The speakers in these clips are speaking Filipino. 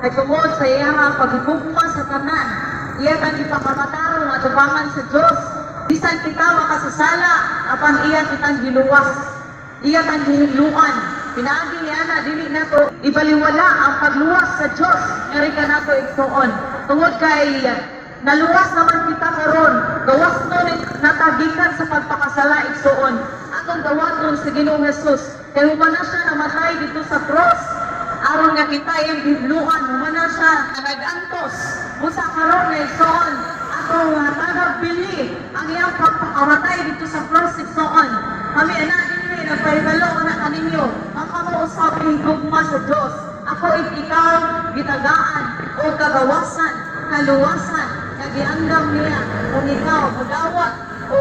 Kay tungod sa iyang paghigugma sa tanan, iya kang ipakamatarong at ubangan sa Diyos. Bisan kita makasasala, apan iya kitang giluwas. Iya kang gihinluan. Pinaagi niya na, dili na to, ibaliwala ang pagluwas sa Diyos. Ngari ka na to igsuon. Tungod kay naluwas naman kita karon, gawas nun natagikan sa pagpakasala igsuon. Atong gawat nun sa Ginoong Jesus. Kaya humana siya namatay dito sa cross. Aron nga kita yung bibluan, humana siya nag-antos. Musa karon na igsuon. Atong tagabili ang iyang pagpakamatay dito sa cross igsuon. Kami anak dinhi nagpahibalo na kaninyo. Ang kamausap higugma sa Diyos. Ako ikaw gitagaan o kagawasan, kaluwasan, nagiandam niya. Kung ikaw magawat o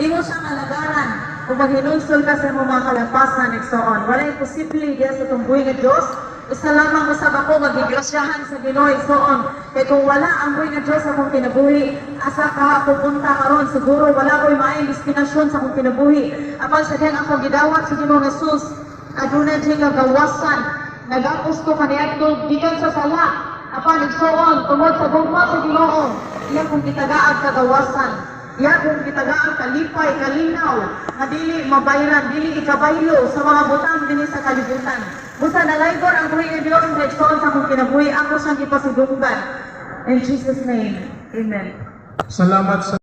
imo siyang alagaran. Kung maghinunsol ka sa mga kalampasan, igsoon. Wala imposible diya sa tumbuhin ng Diyos. Isa lamang usab ako magigrasyahan sa Ginoo igsoon. Kaya kung wala ang buhay ng Diyos sa akong kinabuhi, asa ka pupunta karon siguro wala ko'y maayong destinasyon sa akong kinabuhi. Apan sa diyang ako gidawat sa Ginoong Jesus, aduna diyang gawasan. Nagapos ko kaniadto gikan sa sala. Apan igsoon tungod sa gugma sa Ginoo, iya kong gitagaag kagawasan. Iya kong gitagaag kalipay, kalinaw, nga dili mabayran, dili ikabaylo sa mga butang dinhi sa kalibutan. Busa nalaygor ang buhi ng Diyos sa igsoon sa akong kinabuhi, ako siyang ipasidunggan. In Jesus' name, Amen. Salamat sa